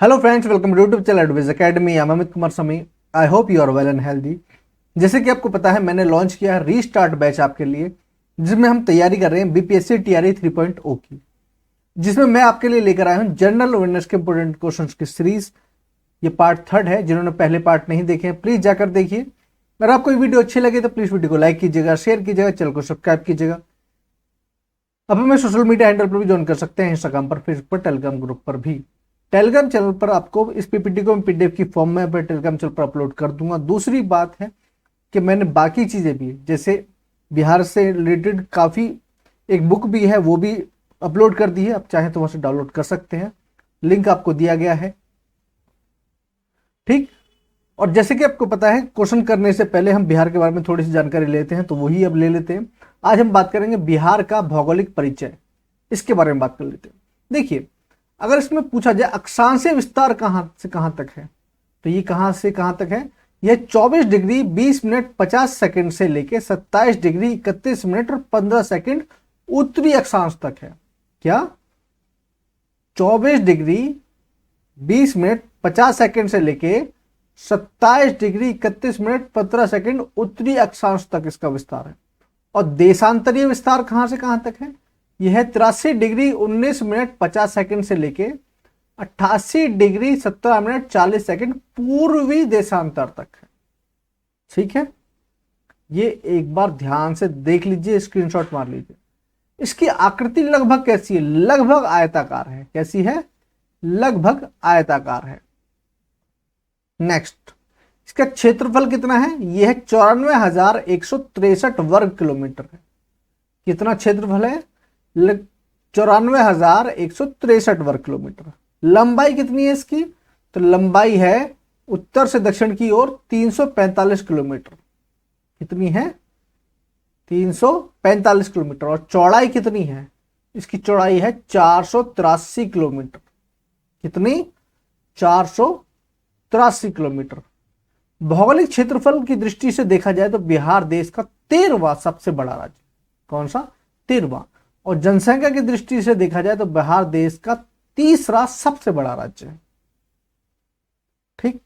Hello friends, welcome to YouTube channel Advice Academy. I am Amit Kumar Sami. I hope you are well and healthy. जैसे कि आपको पता है, मैंने लॉन्च किया है रीस्टार्ट बैच आपके लिए, जिसमें हम तैयारी कर रहे हैं बीपीएससी टीआरई 3.0 की, जिसमें मैं आपके लिए लेकर आया हूं जनरल अवेयरनेस के इंपोर्टेंट क्वेश्चंस की सीरीज। ये पार्ट थर्ड है। जिन्होंने पहले पार्ट नहीं देखे हैं प्लीज जाकर देखिए। अगर आपको ये वीडियो अच्छी लगे तो प्लीज वीडियो को लाइक कीजिएगा, शेयर कीजिएगा, चैनल को सब्सक्राइब कीजिएगा। अब हमें सोशल मीडिया हैंडल पर भी ज्वाइन कर सकते हैं, इंस्टाग्राम पर, फेसबुक पर, टेलीग्राम ग्रुप पर भी। टेलीग्राम चैनल पर आपको इस पीपीटी को पीडीएफ की फॉर्म में टेलीग्राम चैनल पर अपलोड कर दूंगा। दूसरी बात है कि मैंने बाकी चीजें भी, जैसे बिहार से रिलेटेड काफी एक बुक भी है, वो भी अपलोड कर दी है। आप चाहें तो वहां से डाउनलोड कर सकते हैं, लिंक आपको दिया गया है। ठीक। और जैसे कि आपको पता है, क्वेश्चन करने से पहले हम बिहार के बारे में थोड़ी सी जानकारी लेते हैं, तो वही अब ले लेते हैं। आज हम बात करेंगे बिहार का भौगोलिक परिचय, इसके बारे में बात कर लेते हैं। देखिए, अगर इसमें पूछा जाए अक्षांशीय विस्तार कहां से कहां तक है, तो ये कहां से कहां तक है? यह 24 डिग्री 20 मिनट 50 सेकंड से लेकर 27 डिग्री 31 मिनट और 15 सेकंड उत्तरी अक्षांश तक है। क्या? 24 डिग्री 20 मिनट 50 सेकंड से लेके 27 डिग्री 31 मिनट 15 सेकंड उत्तरी अक्षांश तक इसका विस्तार है। और देशांतरीय विस्तार कहां से कहां तक है? यह है 83 डिग्री 19 मिनट 50 सेकंड से लेके 88 डिग्री 17 मिनट 40 सेकंड पूर्वी देशांतर तक है। ठीक है, ये एक बार ध्यान से देख लीजिए, स्क्रीनशॉट मार लीजिए। इसकी आकृति लगभग कैसी है? लगभग आयताकार है। कैसी है? लगभग आयताकार है। नेक्स्ट, इसका क्षेत्रफल कितना है? यह 94,163 वर्ग किलोमीटर है। कितना क्षेत्रफल है? 94,163 वर्ग किलोमीटर। लंबाई कितनी है इसकी? तो लंबाई है उत्तर से दक्षिण की ओर 345 किलोमीटर। कितनी है? 345 किलोमीटर। और चौड़ाई कितनी है? इसकी चौड़ाई है 483 किलोमीटर। कितनी? 483 किलोमीटर। भौगोलिक क्षेत्रफल की दृष्टि से देखा जाए तो बिहार देश का 13वां सबसे बड़ा राज्य। कौन सा? 13वां। और जनसंख्या की दृष्टि से देखा जाए तो बिहार देश का तीसरा सबसे बड़ा राज्य है। ठीक।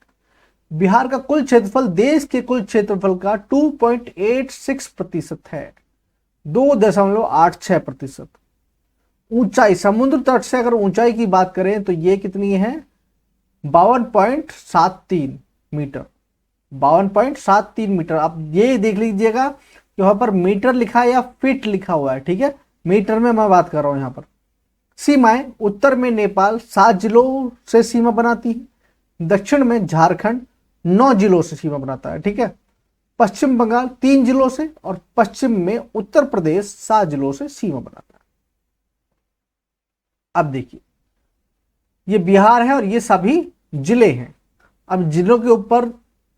बिहार का कुल क्षेत्रफल देश के कुल क्षेत्रफल का 2.86% है। 2.86%। ऊंचाई, समुद्र तट से अगर ऊंचाई की बात करें तो ये कितनी है? 52.73 मीटर। 52.73 मीटर। आप ये देख लीजिएगा कि वहां पर मीटर लिखा है या फीट लिखा हुआ है। ठीक है, मीटर में मैं बात कर रहा हूं। यहां पर सीमाएं, उत्तर में नेपाल 7 जिलों से सीमा बनाती है, दक्षिण में झारखंड 9 जिलों से सीमा बनाता है। ठीक है, पश्चिम बंगाल 3 जिलों से, और पश्चिम में उत्तर प्रदेश 7 जिलों से सीमा बनाता है। अब देखिए, ये बिहार है और ये सभी जिले हैं। अब जिलों के ऊपर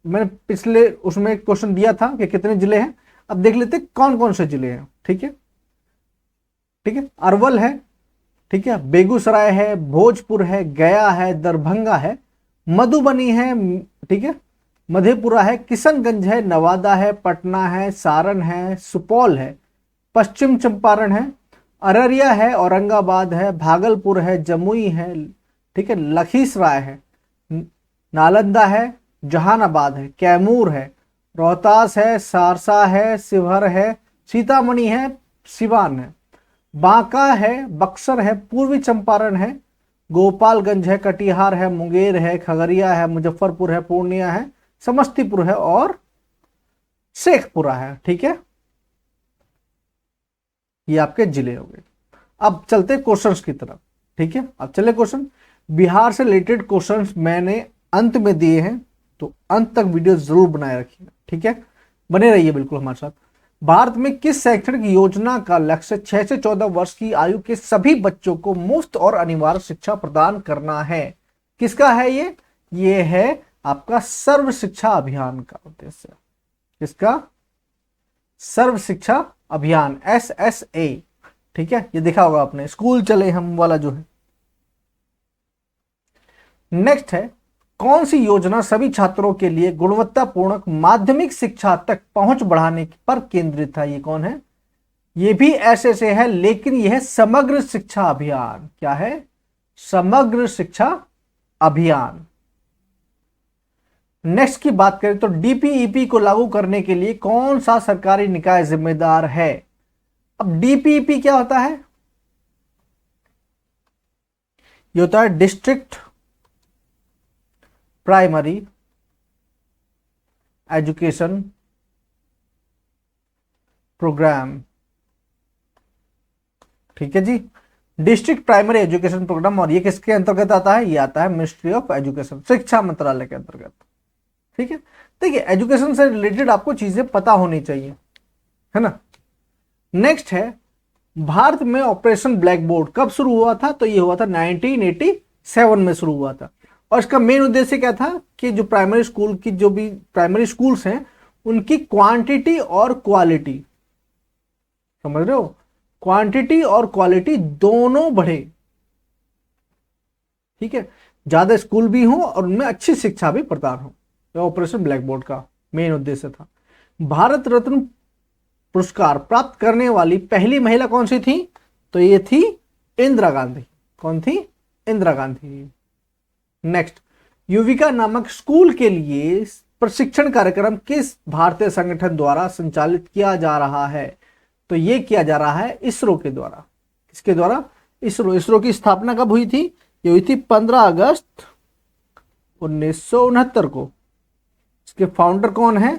मैंने पिछले उसमें क्वेश्चन दिया था कि कितने जिले हैं। अब देख लेते हैं कौन कौन से जिले हैं। ठीक है, ठीक है। अरवल है, ठीक है, बेगूसराय है, भोजपुर है, गया है, दरभंगा है, मधुबनी है, ठीक है, मधेपुरा है, किशनगंज है, नवादा है, पटना है, सारण है, सुपौल है, पश्चिम चंपारण है, अररिया है, औरंगाबाद है, भागलपुर है, जमुई है, ठीक है, लखीसराय है, नालंदा है, जहानाबाद है, कैमूर है, रोहतास है, सारसा है, शिवहर है, सीतामढ़ी है, सिवान है, बांका है, बक्सर है, पूर्वी चंपारण है, गोपालगंज है, कटिहार है, मुंगेर है, खगड़िया है, मुजफ्फरपुर है, पूर्णिया है, समस्तीपुर है और शेखपुरा है। ठीक है, ये आपके जिले हो गए। अब चलते क्वेश्चंस की तरफ। ठीक है, अब चले क्वेश्चन। बिहार से रिलेटेड क्वेश्चंस मैंने अंत में दिए हैं, तो अंत तक वीडियो जरूर बनाए रखिएगा। ठीक है, बने रहिए बिल्कुल हमारे साथ। भारत में किस शैक्षणिक योजना का लक्ष्य 6 से 14 वर्ष की आयु के सभी बच्चों को मुफ्त और अनिवार्य शिक्षा प्रदान करना है? किसका है ये? ये है आपका सर्व शिक्षा अभियान का उद्देश्य। किसका? सर्व शिक्षा अभियान, SSA। ठीक है, ये देखा होगा आपने, स्कूल चले हम वाला जो है। नेक्स्ट है, कौन सी योजना सभी छात्रों के लिए गुणवत्तापूर्ण माध्यमिक शिक्षा तक पहुंच बढ़ाने पर केंद्रित है? ये कौन है? ये भी SSA है, लेकिन यह है समग्र शिक्षा अभियान। क्या है? समग्र शिक्षा अभियान। नेक्स्ट की बात करें तो डीपीईपी को लागू करने के लिए कौन सा सरकारी निकाय जिम्मेदार है? अब डीपीईपी क्या होता है? ये होता है डिस्ट्रिक्ट प्राइमरी एजुकेशन प्रोग्राम। ठीक है जी, डिस्ट्रिक्ट प्राइमरी एजुकेशन प्रोग्राम। और ये किसके अंतर्गत आता है? ये आता है मिनिस्ट्री ऑफ एजुकेशन, शिक्षा मंत्रालय के अंतर्गत। ठीक है, देखिए एजुकेशन से रिलेटेड आपको चीजें पता होनी चाहिए, है ना। नेक्स्ट है, भारत में ऑपरेशन ब्लैक बोर्ड कब शुरू हुआ था? तो ये हुआ था 1987 में शुरू हुआ था। और इसका मेन उद्देश्य क्या था कि जो प्राइमरी स्कूल की जो भी प्राइमरी स्कूल्स हैं उनकी क्वांटिटी और क्वालिटी, समझ रहे हो, क्वांटिटी और क्वालिटी दोनों बढ़े। ठीक है, ज्यादा स्कूल भी हो और उनमें अच्छी शिक्षा भी प्रदान हो। तो ऑपरेशन ब्लैक बोर्ड का मेन उद्देश्य था। भारत रत्न पुरस्कार प्राप्त करने वाली पहली महिला कौन सी थी? तो ये थी इंदिरा गांधी। कौन थी? इंदिरा गांधी। नेक्स्ट, युविका नामक स्कूल के लिए प्रशिक्षण कार्यक्रम किस भारतीय संगठन द्वारा संचालित किया जा रहा है? तो ये किया जा रहा है इसरो के द्वारा। किसके द्वारा? इसरो। इसरो की स्थापना कब हुई थी? ये हुई थी 15 अगस्त 1969 को। इसके फाउंडर कौन है?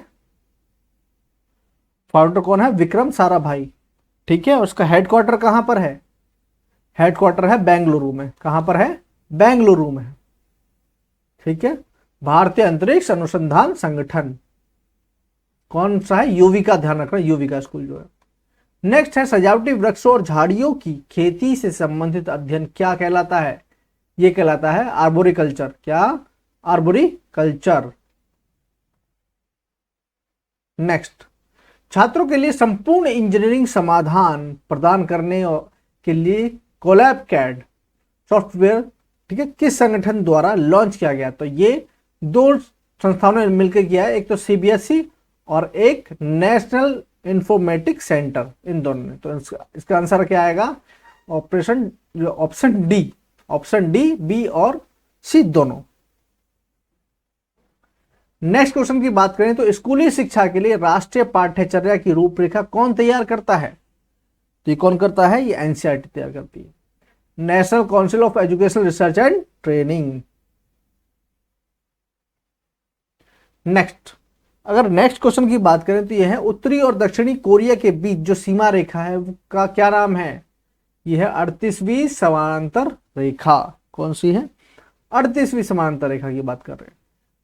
फाउंडर कौन है? विक्रम साराभाई। ठीक है, उसका हेडक्वार्टर कहां पर है? हेडक्वार्टर है बेंगलुरु में। कहां पर है? बेंगलुरु में। ठीक है, भारतीय अंतरिक्ष अनुसंधान संगठन कौन सा है? युविका, ध्यान रखना, युविका स्कूल जो है। नेक्स्ट है, सजावटी वृक्षों और झाड़ियों की खेती से संबंधित अध्ययन क्या कहलाता है? ये कहलाता है आर्बोरिकल्चर। क्या? आर्बोरिकल्चर। नेक्स्ट, छात्रों के लिए संपूर्ण इंजीनियरिंग समाधान प्रदान करने के लिए कोलैब कैड सॉफ्टवेयर, ठीक है, किस संगठन द्वारा लॉन्च किया गया? तो ये दो संस्थानों ने मिलकर किया है, एक तो सीबीएसई और एक नेशनल इंफॉर्मेटिक्स सेंटर, इन दोनों ने। तो इसका आंसर क्या आएगा? ऑप्शन डी, बी और सी दोनों। नेक्स्ट क्वेश्चन की बात करें तो स्कूली शिक्षा के लिए राष्ट्रीय पाठ्यचर्या की रूपरेखा कौन तैयार करता है? तो ये कौन करता है? ये एनसीईआरटी तैयार करती है, national council of educational research and training. Next, अगर नेक्स्ट क्वेश्चन की बात करें तो यह है उत्तरी और दक्षिणी कोरिया के बीच जो सीमा रेखा है का क्या नाम है? यह है 38वीं समानांतर रेखा। कौन सी है? 38वीं समानांतर रेखा की बात कर रहे हैं।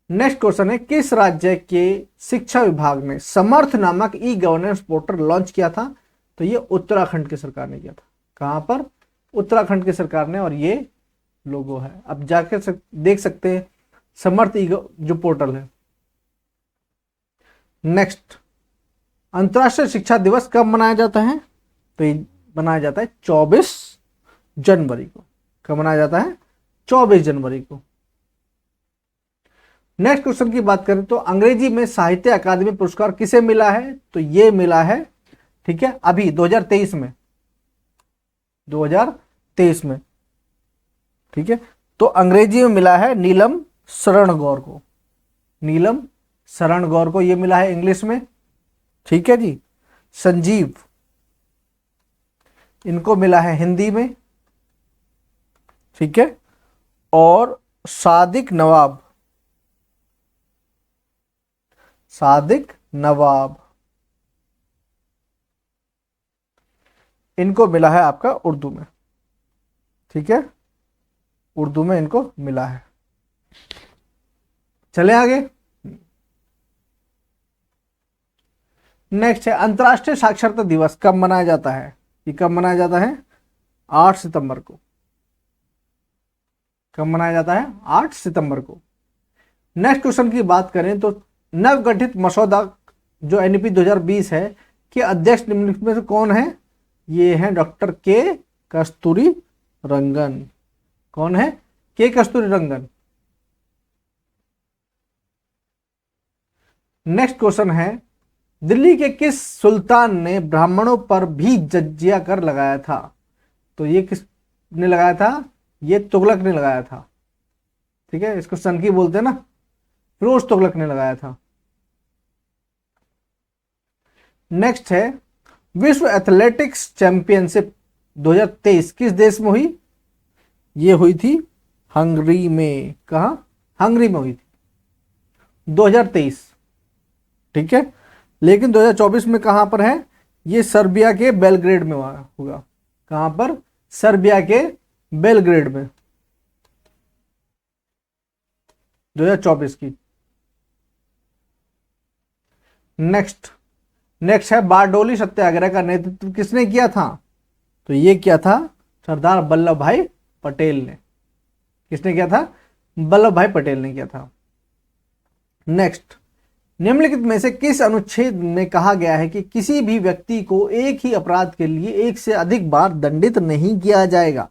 नेक्स्ट क्वेश्चन है, किस राज्य के शिक्षा विभाग ने समर्थ नामक ई गवर्नेंस पोर्टल लॉन्च किया था? तो ये उत्तराखंड की सरकार ने किया था। कहां पर? उत्तराखंड की सरकार ने। और ये लोगो है, अब जाकर देख सकते हैं समर्थ ई जो पोर्टल है। नेक्स्ट, अंतर्राष्ट्रीय शिक्षा दिवस कब मनाया जाता है? तो ये मनाया जाता है 24 जनवरी को। कब मनाया जाता है? 24 जनवरी को। नेक्स्ट क्वेश्चन की बात करें तो अंग्रेजी में साहित्य अकादमी पुरस्कार किसे मिला है? तो ये मिला है, ठीक है, अभी 2023 में, 2023 में। ठीक है, तो अंग्रेजी में मिला है नीलम शरण गौर को। नीलम शरण गौर को ये मिला है इंग्लिश में। ठीक है जी, संजीव, इनको मिला है हिंदी में। ठीक है, और सादिक नवाब, सादिक नवाब, इनको मिला है आपका उर्दू में। ठीक है, उर्दू में इनको मिला है। चले आगे। नेक्स्ट है, अंतर्राष्ट्रीय साक्षरता दिवस कब मनाया जाता है? ये कब मनाया जाता है? 8 सितंबर को। कब मनाया जाता है? 8 सितंबर को। नेक्स्ट क्वेश्चन की बात करें तो नवगठित मसौदा जो एनईपी 2020 है के अध्यक्ष निम्नलिखित में से कौन है? ये है डॉक्टर के कस्तूरी रंगन। कौन है? के कस्तूरी रंगन। नेक्स्ट क्वेश्चन है, दिल्ली के किस सुल्तान ने ब्राह्मणों पर भी जजिया कर लगाया था? तो ये किसने लगाया था? ये तुगलक ने लगाया था। ठीक है, इसको सनकी बोलते हैं ना, फिरोज तुगलक ने लगाया था। नेक्स्ट है विश्व एथलेटिक्स चैंपियनशिप 2023 किस देश में हुई? ये हुई थी हंगरी में। कहा? हंगरी में हुई थी 2023, ठीक है। लेकिन 2024 में कहां पर है? ये सर्बिया के बेलग्रेड में होगा। कहां पर? सर्बिया के बेलग्रेड में, 2024 की। नेक्स्ट है बारडोली सत्याग्रह का नेतृत्व किसने किया था? तो ये किया था सरदार वल्लभ भाई पटेल ने। किसने किया था? वल्लभ भाई पटेल ने किया था। नेक्स्ट, निम्नलिखित में से किस अनुच्छेद में कहा गया है कि किसी भी व्यक्ति को एक ही अपराध के लिए एक से अधिक बार दंडित नहीं किया जाएगा?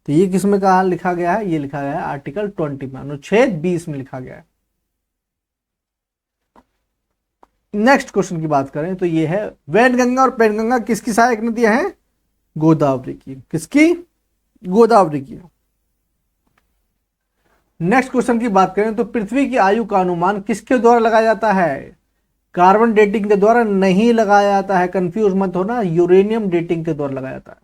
तो ये किस में कहा लिखा गया है? ये लिखा गया है आर्टिकल 20 में, अनुच्छेद 20 में लिखा गया है। नेक्स्ट क्वेश्चन की बात करें तो ये है वैनगंगा और पैनगंगा किसकी सहायक नदियां हैं? गोदावरी की। किसकी? गोदावरी की। नेक्स्ट क्वेश्चन की बात करें तो पृथ्वी की आयु का अनुमान किसके द्वारा लगाया जाता है? कार्बन डेटिंग के द्वारा नहीं लगाया जाता है, कंफ्यूज मत होना, यूरेनियम डेटिंग के द्वारा लगाया जाता है।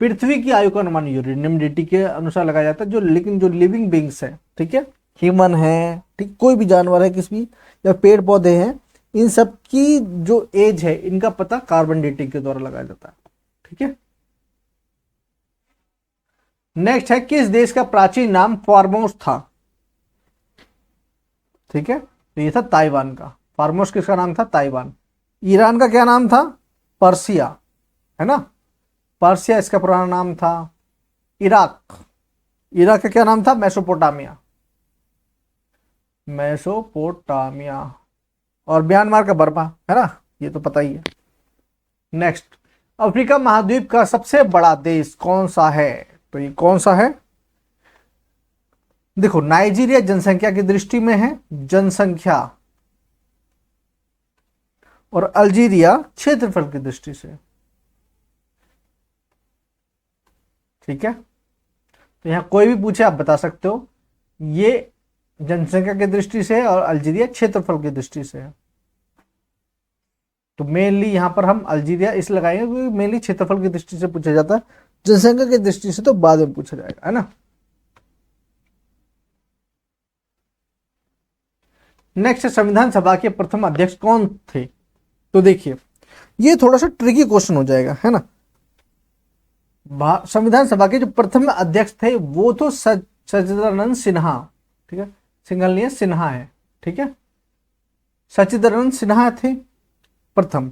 पृथ्वी की आयु का अनुमान यूरेनियम डेटिंग के अनुसार लगाया जाता है, लेकिन जो लिविंग बींग्स है, ठीक है, ह्यूमन है, ठीक, कोई भी जानवर है, किसी भी, या पेड़ पौधे हैं, इन सब की जो एज है इनका पता कार्बन डेटिंग के द्वारा लगाया जाता है, ठीक है। नेक्स्ट है किस देश का प्राचीन नाम फॉर्मोस था? ठीक है, तो ये था ताइवान का। फॉर्मोस किसका नाम था? ताइवान। ईरान का क्या नाम था? पर्सिया, है ना, पर्सिया इसका पुराना नाम था। इराक का क्या नाम था? मेसोपोटामिया। और म्यांमार का बर्मा, है ना, ये तो पता ही है। नेक्स्ट, अफ्रीका महाद्वीप का सबसे बड़ा देश कौन सा है? तो ये कौन सा है? देखो, नाइजीरिया जनसंख्या की दृष्टि में है, जनसंख्या, और अल्जीरिया क्षेत्रफल की दृष्टि से, ठीक है। तो यहां कोई भी पूछे आप बता सकते हो, ये जनसंख्या की दृष्टि से है और अल्जीरिया क्षेत्रफल की दृष्टि से है। तो मेनली यहां पर हम अल्जीरिया इस लगाएंगे क्योंकि मेनली क्षेत्रफल की दृष्टि से पूछा जाता है, जनसंख्या की दृष्टि से तो बाद में पूछा जाएगा, है ना। नेक्स्ट, संविधान सभा के प्रथम अध्यक्ष कौन थे? तो देखिए, ये थोड़ा सा ट्रिकी क्वेश्चन हो जाएगा, है ना। संविधान सभा के जो प्रथम अध्यक्ष थे वो तो सच्चिदानंद सिन्हा, ठीक है, सिंघल नहीं है, सिन्हा है, ठीक है, सच्चिदानंद सिन्हा थे प्रथम।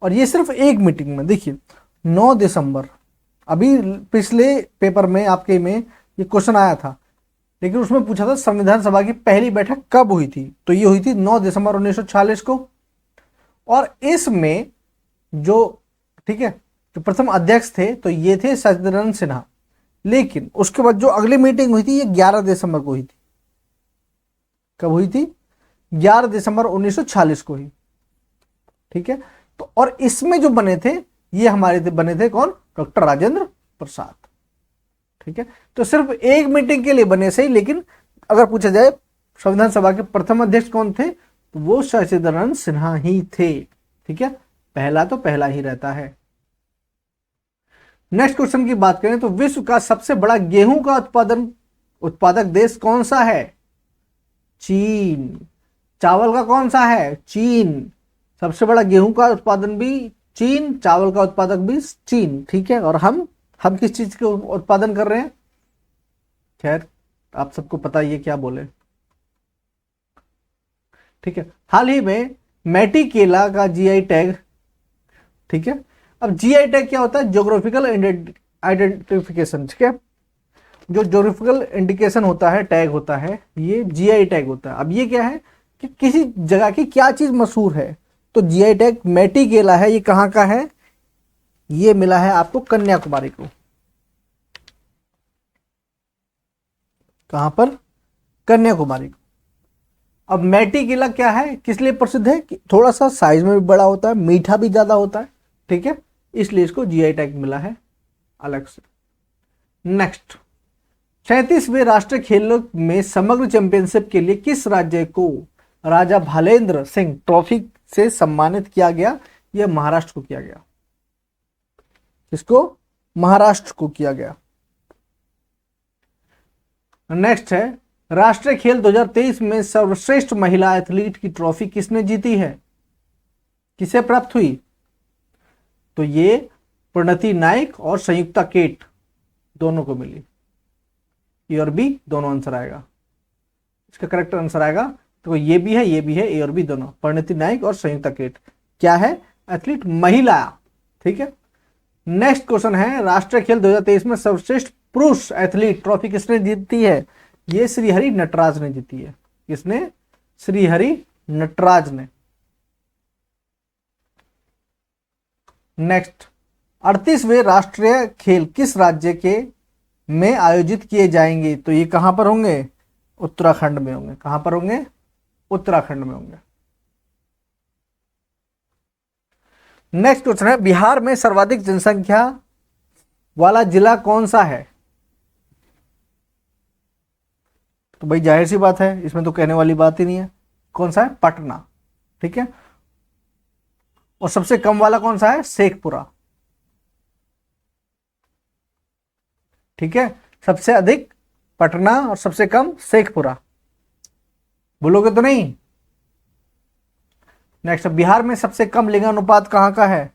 और ये सिर्फ एक मीटिंग में, देखिए 9 दिसंबर, अभी पिछले पेपर में आपके में ये क्वेश्चन आया था, लेकिन उसमें पूछा था संविधान सभा की पहली बैठक कब हुई थी? तो ये हुई थी 9 दिसंबर 1946 को। और इसमें जो, ठीक है, जो प्रथम अध्यक्ष थे तो ये थे सच्चिदानंद सिन्हा। लेकिन उसके बाद जो अगली मीटिंग हुई थी ये 11 दिसंबर को हुई थी। कब हुई थी? 11 दिसंबर 1946 को हुई, ठीक है। तो और इसमें जो बने थे ये हमारे बने थे कौन? डॉक्टर राजेंद्र प्रसाद, ठीक है। तो सिर्फ एक मीटिंग के लिए बने सही, लेकिन अगर पूछा जाए संविधान सभा के प्रथम अध्यक्ष कौन थे तो वो सच्चिदानंद सिन्हा ही थे, ठीक है। पहला तो पहला ही रहता है। नेक्स्ट क्वेश्चन की बात करें तो विश्व का सबसे बड़ा गेहूं का उत्पादक देश कौन सा है? चीन। चावल का कौन सा है? चीन। सबसे बड़ा गेहूं का उत्पादन भी चीन, चावल का उत्पादक भी चीन, ठीक है। और हम किस चीज के उत्पादन कर रहे हैं? खैर, आप सबको पता ही है क्या बोले, ठीक है। हाल ही में मैटी केला का जीआई टैग, ठीक है। अब जीआई टैग क्या होता है? ज्योग्राफिकल आइडेंटिफिकेशन, ठीक है। जो ज्योग्राफिकल इंडिकेशन होता है, टैग होता है, ये जीआई टैग होता है। अब ये क्या है कि किसी जगह की क्या चीज मशहूर है, तो जीआई टैग मैटी केला है, ये कहां का है? ये मिला है आपको कन्याकुमारी को। कहां पर? कन्याकुमारी को। अब मैटी केला क्या है, किस लिए प्रसिद्ध है? कि थोड़ा सा साइज में भी बड़ा होता है, मीठा भी ज्यादा होता है, ठीक है, इसलिए इसको जीआई टैग मिला है अलग से। नेक्स्ट, 37वें राष्ट्रीय खेलों में समग्र चैंपियनशिप के लिए किस राज्य को राजा भालेंद्र सिंह ट्रॉफी से सम्मानित किया गया? यह महाराष्ट्र को किया गया। किसको? महाराष्ट्र को किया गया। नेक्स्ट है, राष्ट्रीय खेल 2023 में सर्वश्रेष्ठ महिला एथलीट की ट्रॉफी किसने जीती है? किसे प्राप्त हुई? तो ये प्रणति नायक और संयुक्ता केट दोनों को मिली। ए और बी दोनों आंसर आएगा। इसका करेक्ट आंसर आएगा तो ये भी है, ये भी है, ए और बी दोनों। प्रणति नायक और संयुक्ता केट क्या है? एथलीट महिला। ठीक है। नेक्स्ट क्वेश्चन है, राष्ट्रीय खेल 2023 में सर्वश्रेष्ठ पुरुष एथलीट ट्रॉफी किसने जीती है? ये श्रीहरि नटराज ने जीती है। किसने? श्रीहरि नटराज ने। नेक्स्ट, 38वें राष्ट्रीय खेल किस राज्य के में आयोजित किए जाएंगे? तो ये कहां पर होंगे? उत्तराखंड में होंगे। कहां पर होंगे? उत्तराखंड में होंगे। नेक्स्ट क्वेश्चन है, बिहार में सर्वाधिक जनसंख्या वाला जिला कौन सा है? तो भाई जाहिर सी बात है, इसमें तो कहने वाली बात ही नहीं है। कौन सा है? पटना। ठीक है। और सबसे कम वाला कौन सा है? शेखपुरा। ठीक है। सबसे अधिक पटना और सबसे कम शेखपुरा। बोलोगे तो नहीं? नेक्स्ट, बिहार में सबसे कम लिंगानुपात कहां का है?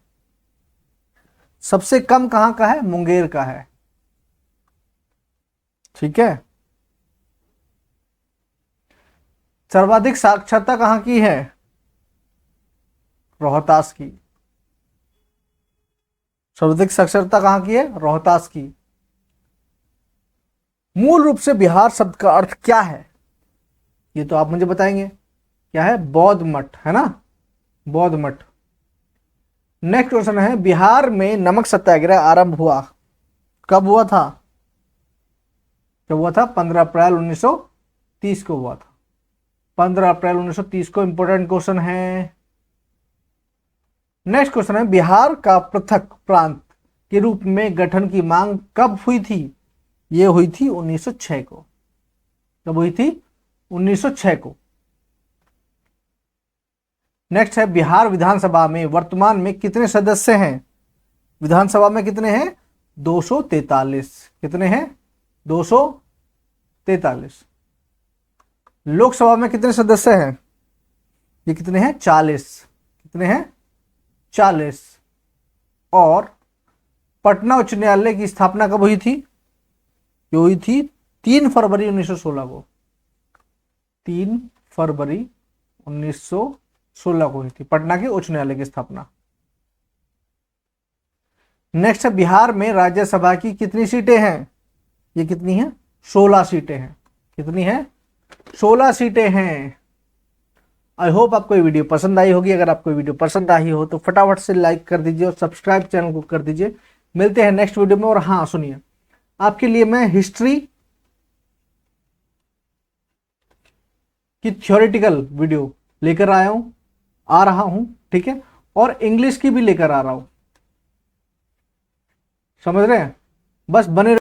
सबसे कम कहां का है? मुंगेर का है। ठीक है। सर्वाधिक साक्षरता कहां की है? रोहतास की। सर्वाधिक साक्षरता कहां की है? रोहतास की। मूल रूप से बिहार शब्द का अर्थ क्या है? ये तो आप मुझे बताएंगे। क्या है? बौद्ध मठ, है ना? बौद्ध मठ। नेक्स्ट क्वेश्चन है, बिहार में नमक सत्याग्रह आरंभ हुआ कब हुआ था? कब हुआ था? 15 अप्रैल 1930 को हुआ था। 15 अप्रैल 1930 को। इंपॉर्टेंट क्वेश्चन है। नेक्स्ट क्वेश्चन है, बिहार का पृथक प्रांत के रूप में गठन की मांग कब हुई थी? ये हुई थी 1906 को। कब हुई थी? 1906 को। नेक्स्ट है, बिहार विधानसभा में वर्तमान में कितने सदस्य हैं? विधानसभा में कितने हैं? 243। कितने हैं? 243। लोकसभा में कितने सदस्य हैं? ये कितने हैं? 40। कितने हैं? 40। और पटना उच्च न्यायालय की स्थापना कब हुई थी? ये हुई थी 3 फरवरी 1916 को। 3 फरवरी 1916 को हुई थी पटना के उच्च न्यायालय की स्थापना। नेक्स्ट है, बिहार में राज्यसभा की कितनी सीटें हैं? ये कितनी हैं? 16 सीटें हैं। कितनी हैं? 16 सीटें हैं। आई होप आपको ये वीडियो पसंद आई होगी। अगर आपको वीडियो पसंद आई हो तो फटाफट से लाइक कर दीजिए और सब्सक्राइब चैनल को कर दीजिए। मिलते हैं नेक्स्ट वीडियो में। और हाँ सुनिए, आपके लिए मैं हिस्ट्री की थ्योरेटिकल वीडियो लेकर आ रहा हूं। ठीक है। और इंग्लिश की भी लेकर आ रहा हूं। समझ रहे हैं? बस बने